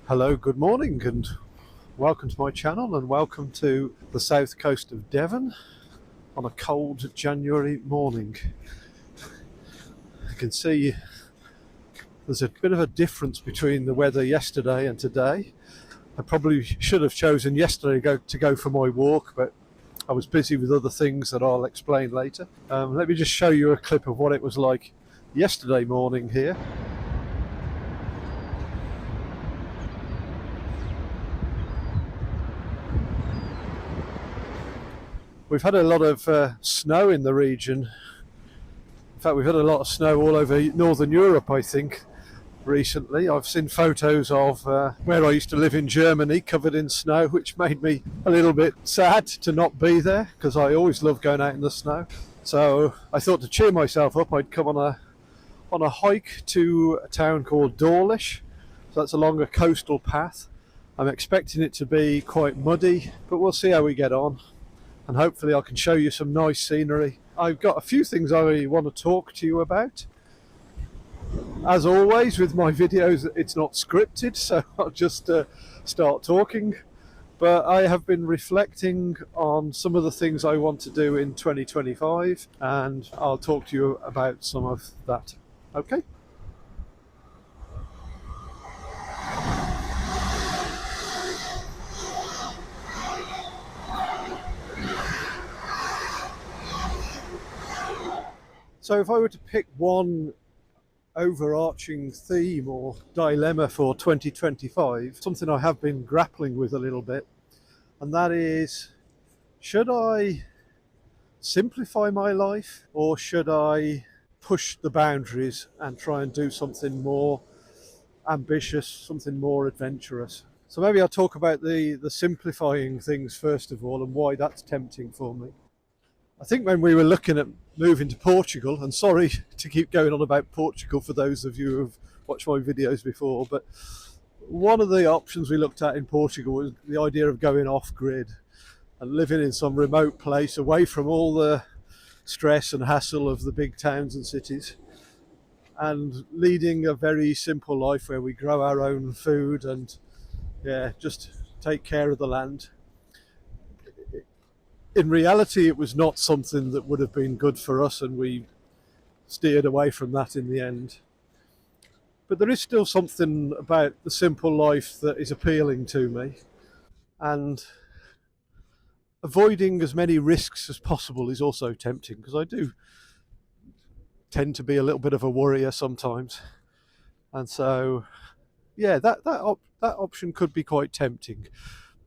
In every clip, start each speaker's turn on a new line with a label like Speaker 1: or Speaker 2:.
Speaker 1: Hello, good morning, and welcome to my channel, and welcome to the south coast of Devon on a cold January morning. You can see there's a bit of a difference between the weather yesterday and today. I probably should have chosen yesterday to go for my walk, but I was busy with other things that I'll explain later. Let me just show you a clip of what it was like yesterday morning here. We've had a lot of snow in the region. In fact, we've had a lot of snow all over Northern Europe, I think, recently. I've seen photos of where I used to live in Germany covered in snow, which made me a little bit sad to not be there, because I always love going out in the snow. So I thought to cheer myself up, I'd come on a hike to a town called Dawlish. So that's along a coastal path. I'm expecting it to be quite muddy, but we'll see how we get on. And hopefully I can show you some nice scenery. I've got a few things I want to talk to you about. As always with my videos, it's not scripted, so I'll just start talking. But I have been reflecting on some of the things I want to do in 2025, and I'll talk to you about some of that. Okay? So if I were to pick one overarching theme or dilemma for 2025, something I have been grappling with a little bit, and that is, should I simplify my life or should I push the boundaries and try and do something more ambitious, something more adventurous? So maybe I'll talk about the simplifying things first of all and why that's tempting for me. I think when we were looking at moving to Portugal, and sorry to keep going on about Portugal for those of you who've watched my videos before, but one of the options we looked at in Portugal was the idea of going off-grid and living in some remote place away from all the stress and hassle of the big towns and cities, and leading a very simple life where we grow our own food and just take care of the land. In reality, it was not something that would have been good for us, and we steered away from that in the end. But there is still something about the simple life that is appealing to me, and avoiding as many risks as possible is also tempting, because I do tend to be a little bit of a worrier sometimes. And so, that option could be quite tempting,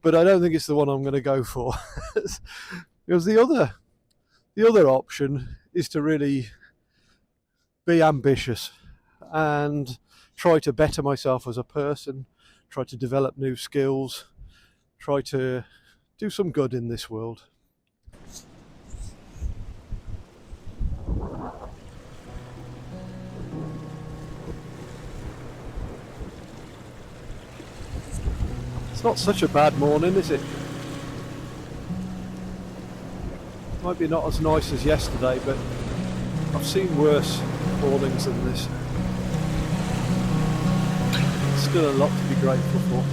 Speaker 1: but I don't think it's the one I'm going to go for. Because the other option is to really be ambitious and try to better myself as a person, try to develop new skills, try to do some good in this world. It's not such a bad morning, is it? Might be not as nice as yesterday, but I've seen worse mornings than this. Still a lot to be grateful for.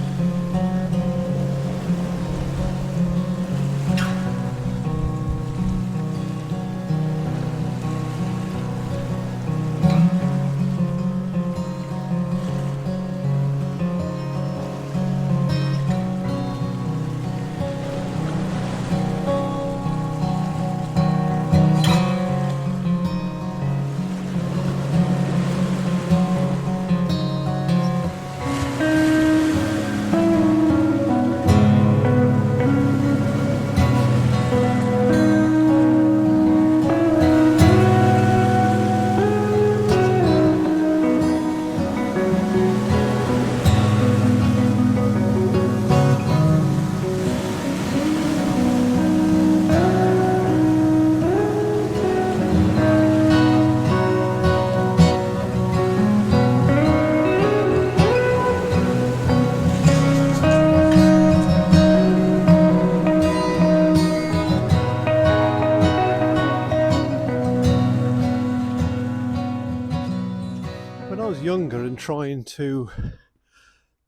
Speaker 1: When I was younger and trying to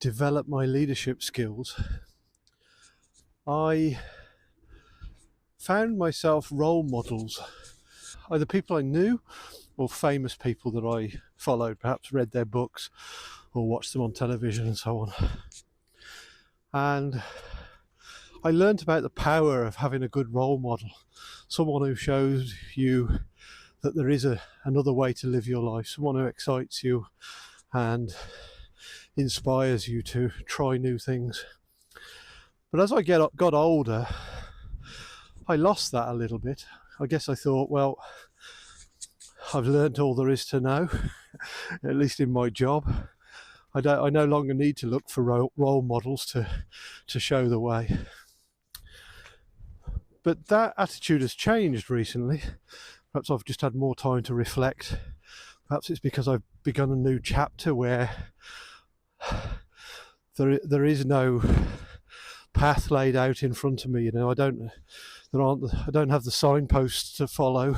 Speaker 1: develop my leadership skills, I found myself role models, either people I knew or famous people that I followed, perhaps read their books or watched them on television and so on. And I learned about the power of having a good role model, someone who shows you that there is another way to live your life, someone who excites you and inspires you to try new things. But as I got older, I lost that a little bit. I guess I thought, well, I've learned all there is to know, at least in my job. I no longer need to look for role models to show the way. But that attitude has changed recently. Perhaps I've just had more time to reflect. Perhaps it's because I've begun a new chapter where there is no path laid out in front of me. You know, I don't have the signposts to follow.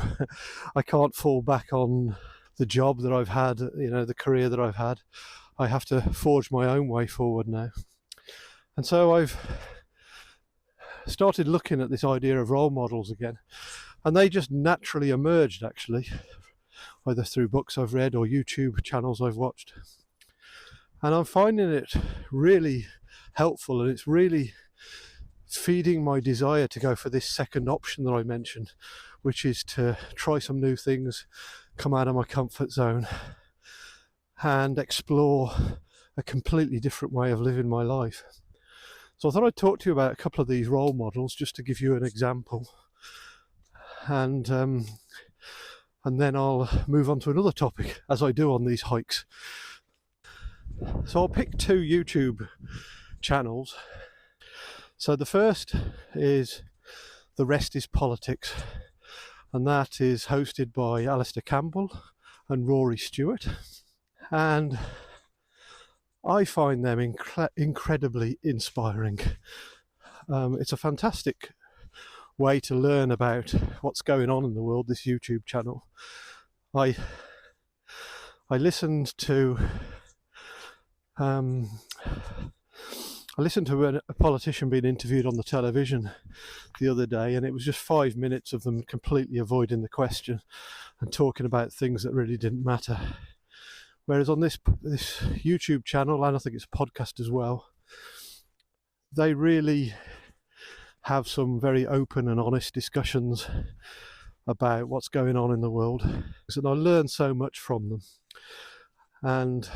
Speaker 1: I can't fall back on the job that I've had, you know, the career that I've had. I have to forge my own way forward now. And so I've started looking at this idea of role models again, and they just naturally emerged, actually, either through books I've read or YouTube channels I've watched. And I'm finding it really helpful, and it's really feeding my desire to go for this second option that I mentioned, which is to try some new things, come out of my comfort zone and explore a completely different way of living my life. So I thought I'd talk to you about a couple of these role models just to give you an example, and then I'll move on to another topic as I do on these hikes. So I'll pick two YouTube channels. So the first is The Rest is Politics, and that is hosted by Alistair Campbell and Rory Stewart. And I find them incredibly inspiring. It's a fantastic way to learn about what's going on in the world, this YouTube channel. I listened to a politician being interviewed on the television the other day, and it was just 5 minutes of them completely avoiding the question and talking about things that really didn't matter. Whereas on this YouTube channel, and I think it's a podcast as well, they really have some very open and honest discussions about what's going on in the world. And I learn so much from them. And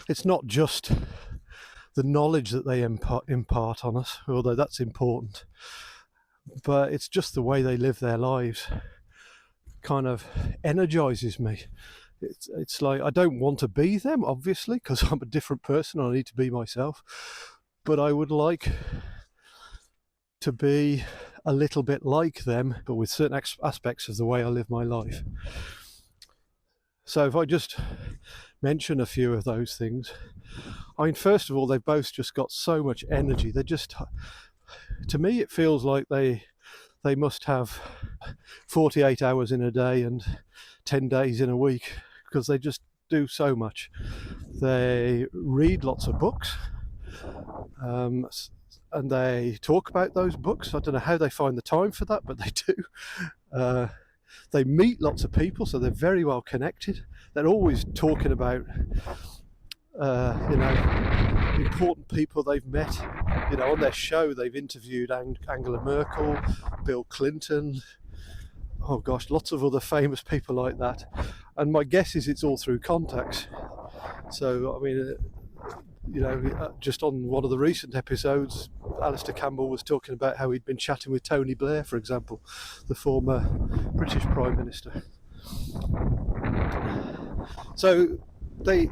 Speaker 1: it's not just the knowledge that they impart on us, although that's important, but it's just the way they live their lives kind of energizes me. It's like I don't want to be them, obviously, because I'm a different person. I need to be myself, but I would like to be a little bit like them, but with certain aspects of the way I live my life. So if I just mention a few of those things, I mean, first of all, they've both just got so much energy. They just, to me, it feels like they must have 48 hours in a day and 10 days in a week, because they just do so much. They read lots of books, and they talk about those books. I don't know how they find the time for that, but they do. They meet lots of people, so they're very well connected. They're always talking about, important people they've met. You know, on their show, they've interviewed Angela Merkel, Bill Clinton, oh gosh, lots of other famous people like that. And my guess is it's all through contacts. So, I mean, just on one of the recent episodes, Alistair Campbell was talking about how he'd been chatting with Tony Blair, for example, the former British Prime Minister. So they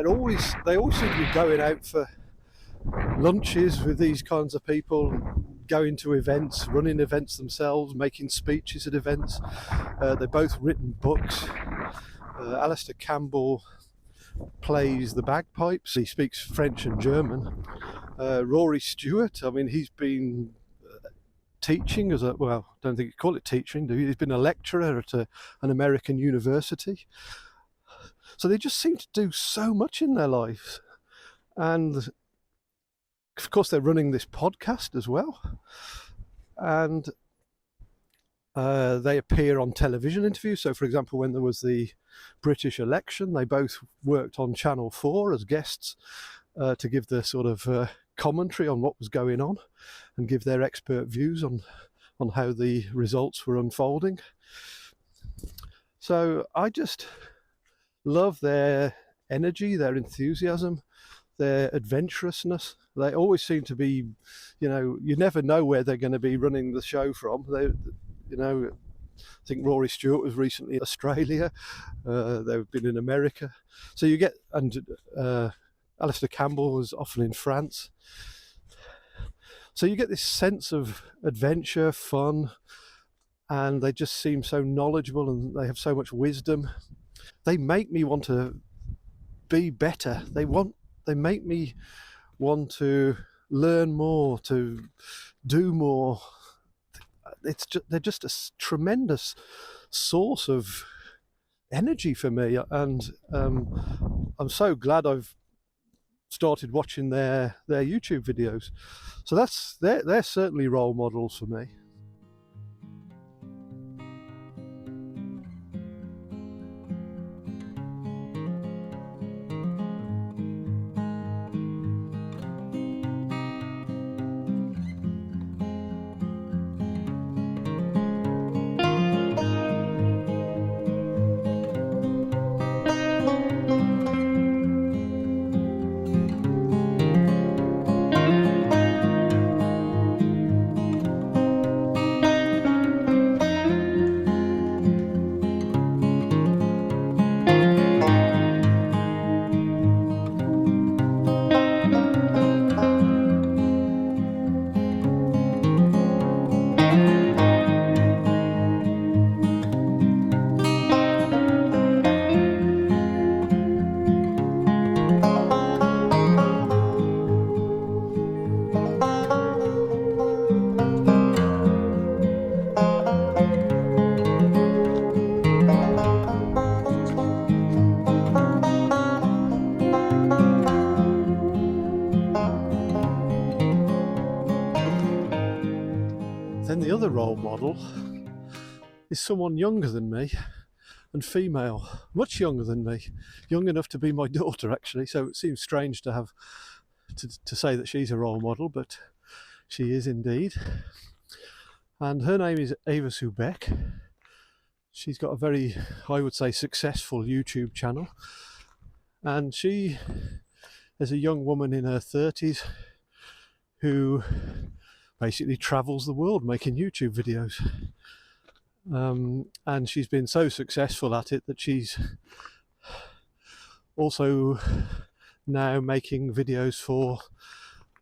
Speaker 1: always seem to be going out for lunches with these kinds of people, going to events, running events themselves, making speeches at events. They've both written books. Alistair Campbell plays the bagpipes. He speaks French and German. Rory Stewart, I mean, he's been teaching I don't think you call it teaching. He's been a lecturer at an American university. So they just seem to do so much in their lives. And of course, they're running this podcast as well. And they appear on television interviews. So, for example, when there was the British election, they both worked on Channel 4 as guests to give the sort of commentary on what was going on and give their expert views on how the results were unfolding. So I just love their energy, their enthusiasm, their adventurousness. They always seem to be, you never know where they're going to be running the show from. I think Rory Stewart was recently in Australia. They've been in America. So you get, and Alistair Campbell was often in France. So you get this sense of adventure, fun, and they just seem so knowledgeable and they have so much wisdom. They make me want to be better. They make me want to learn more, to do more. They're just a tremendous source of energy for me, and I'm so glad I've started watching their YouTube videos. So they're certainly role models for me. Then the other role model is someone younger than me and female, much younger than me, young enough to be my daughter actually, so it seems strange to have to say that she's a role model, but she is indeed. And her name is Eva Subek. She's got a very, I would say, successful YouTube channel, and she is a young woman in her 30s who basically travels the world making YouTube videos. And she's been so successful at it that she's also now making videos for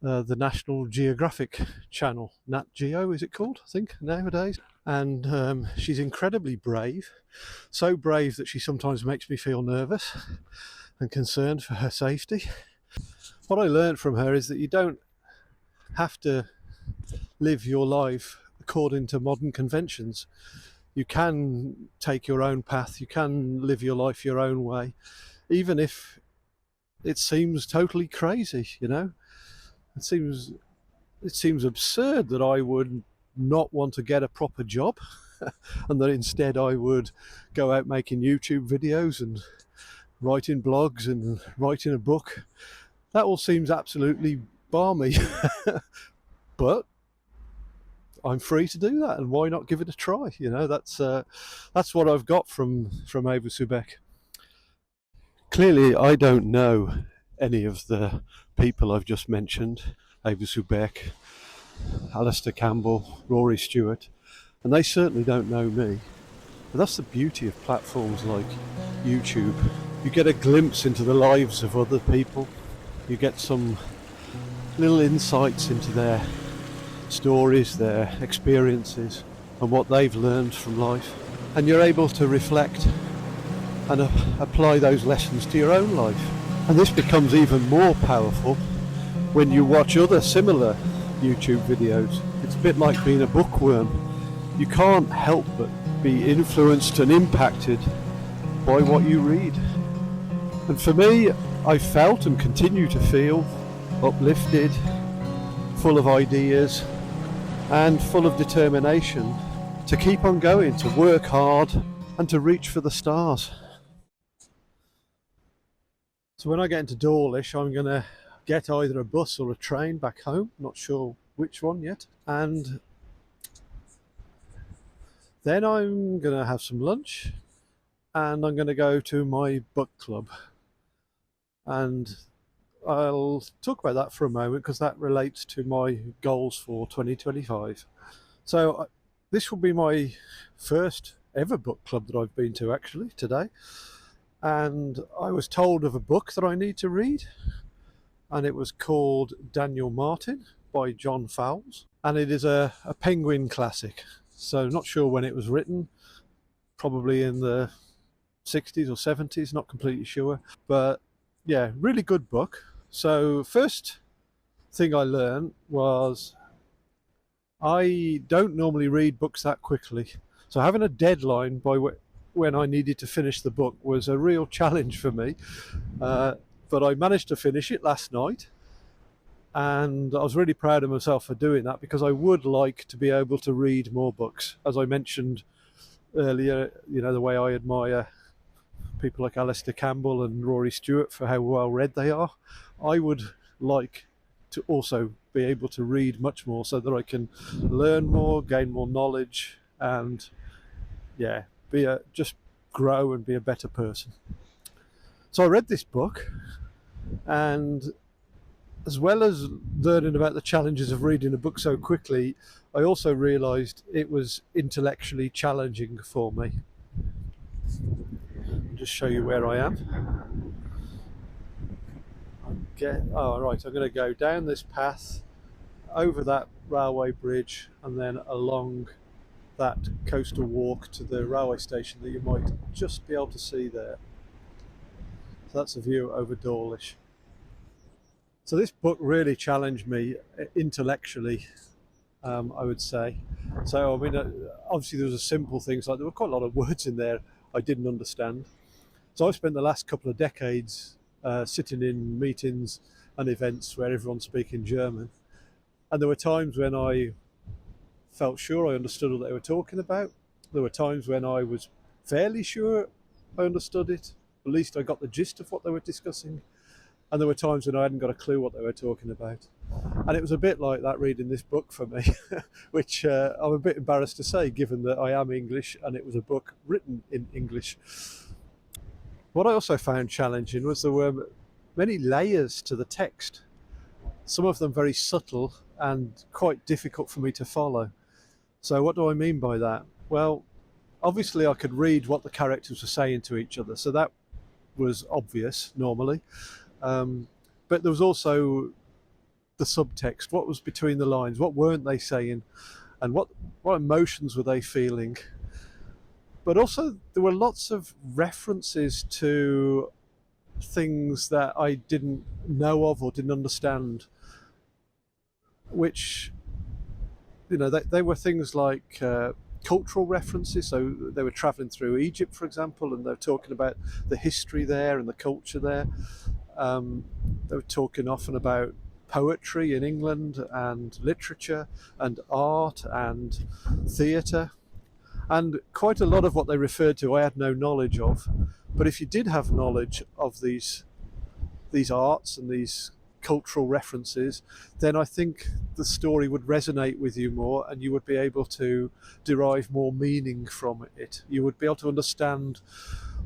Speaker 1: the National Geographic channel, Nat Geo is it called, I think, nowadays. And she's incredibly brave, so brave that she sometimes makes me feel nervous and concerned for her safety. What I learned from her is that you don't have to live your life according to modern conventions. You can take your own path, you can live your life your own way, even if it seems totally crazy, It seems absurd that I would not want to get a proper job and that instead I would go out making YouTube videos and writing blogs and writing a book. That all seems absolutely balmy. But I'm free to do that, and why not give it a try? That's what I've got from Eva Subek. Clearly, I don't know any of the people I've just mentioned, Eva Subek, Alistair Campbell, Rory Stewart, and they certainly don't know me. But that's the beauty of platforms like YouTube. You get a glimpse into the lives of other people. You get some little insights into their stories, their experiences, and what they've learned from life. And you're able to reflect and apply those lessons to your own life. And this becomes even more powerful when you watch other similar YouTube videos. It's a bit like being a bookworm. You can't help but be influenced and impacted by what you read. And for me, I felt and continue to feel uplifted, full of ideas, and full of determination to keep on going, to work hard, and to reach for the stars. So when I get into Dawlish, I'm going to get either a bus or a train back home, not sure which one yet, and then I'm going to have some lunch and I'm going to go to my book club. And I'll talk about that for a moment because that relates to my goals for 2025. So this will be my first ever book club that I've been to actually today. And I was told of a book that I need to read, and it was called Daniel Martin by John Fowles. And it is a Penguin classic. So not sure when it was written, probably in the 60s or 70s, not completely sure. But yeah, really good book. So first thing I learned was I don't normally read books that quickly. So having a deadline by when I needed to finish the book was a real challenge for me. But I managed to finish it last night. And I was really proud of myself for doing that because I would like to be able to read more books. As I mentioned earlier, you know, the way I admire people like Alistair Campbell and Rory Stewart for how well read they are. I would like to also be able to read much more so that I can learn more, gain more knowledge, and yeah, just grow and be a better person. So I read this book, and as well as learning about the challenges of reading a book so quickly, I also realised it was intellectually challenging for me. I'll just show you where I am. I'm going to go down this path, over that railway bridge, and then along that coastal walk to the railway station that you might just be able to see there. So that's a view over Dawlish. So this book really challenged me intellectually, I would say. So I mean, obviously there was a simple things like there were quite a lot of words in there I didn't understand. So I've spent the last couple of decades sitting in meetings and events where everyone's speaking German, and there were times when I felt sure I understood what they were talking about. There were times when I was fairly sure I understood it. At least I got the gist of what they were discussing. And there were times when I hadn't got a clue what they were talking about. And it was a bit like that reading this book for me, which I'm a bit embarrassed to say, given that I am English and it was a book written in English. What I also found challenging was there were many layers to the text, some of them very subtle and quite difficult for me to follow. So what do I mean by that? Well, obviously I could read what the characters were saying to each other, so that was obvious normally. But there was also the subtext. What was between the lines? What weren't they saying? And what emotions were they feeling? But also there were lots of references to things that I didn't know of or didn't understand, which, you know, they were things like cultural references. So they were traveling through Egypt, for example, and they were talking about the history there and the culture there. They were talking often about poetry in England and literature and art and theatre. And quite a lot of what they referred to I had no knowledge of. But if you did have knowledge of these arts and these cultural references, then I think the story would resonate with you more and you would be able to derive more meaning from it. You would be able to understand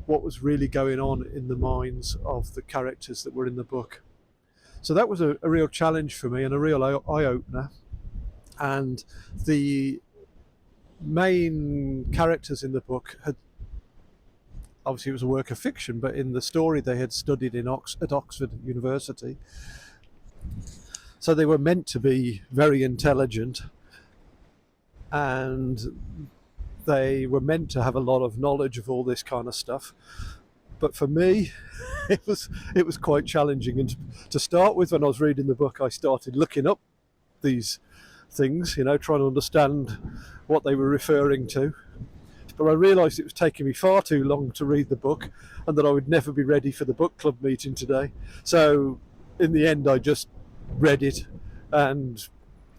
Speaker 1: what was really going on in the minds of the characters that were in the book. So that was a real challenge for me and a real eye-opener. And the main characters in the book had, obviously it was a work of fiction, but in the story they had studied at Oxford University. So they were meant to be very intelligent and they were meant to have a lot of knowledge of all this kind of stuff. But for me, it was quite challenging. And to start with, when I was reading the book, I started looking up these things, you know, trying to understand what they were referring to. but I realised it was taking me far too long to read the book and that I would never be ready for the book club meeting today. So in the end I just read it and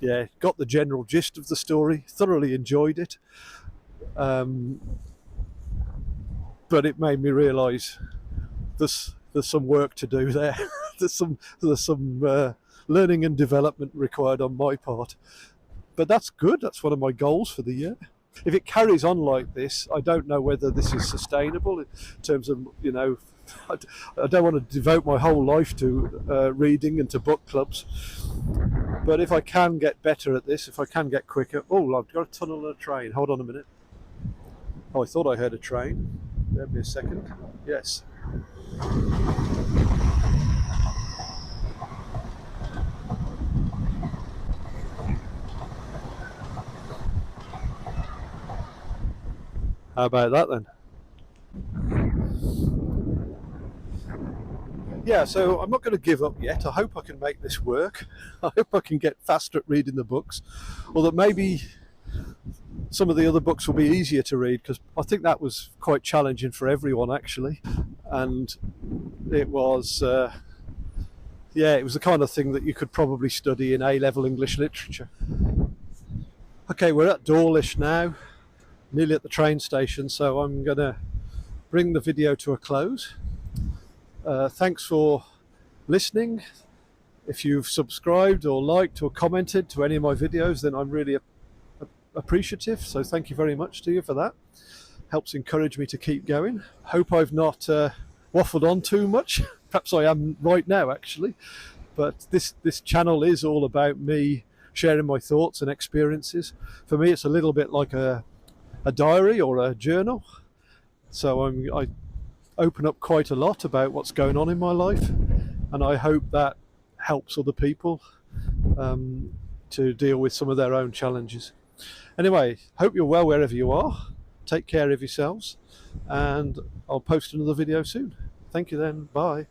Speaker 1: yeah, got the general gist of the story, thoroughly enjoyed it, but it made me realise there's some work to do there. there's some learning and development required on my part, but that's good. That's one of my goals for the year. If it carries on like this, I don't know whether this is sustainable in terms of, you know, I don't want to devote my whole life to reading and to book clubs. But if I can get better at this, if I can get quicker... Oh, I've got a tunnel and a train. Hold on a minute. Oh, I thought I heard a train. Give me a second. Yes. How about that then? Yeah, so I'm not going to give up yet. I hope I can make this work. I hope I can get faster at reading the books, or that maybe some of the other books will be easier to read, because I think that was quite challenging for everyone actually, and it was it was the kind of thing that you could probably study in A-level English literature. Okay, we're at Dawlish now, nearly at the train station, so I'm going to bring the video to a close. Thanks for listening. If you've subscribed or liked or commented to any of my videos, then I'm really appreciative, so thank you very much to you for that. Helps encourage me to keep going. Hope I've not waffled on too much. Perhaps I am right now actually, but this channel is all about me sharing my thoughts and experiences. For me it's a little bit like a diary or a journal, so I open up quite a lot about what's going on in my life, and I hope that helps other people to deal with some of their own challenges. Anyway, hope you're well wherever you are. Take care of yourselves, and I'll post another video soon. Thank you then. Bye.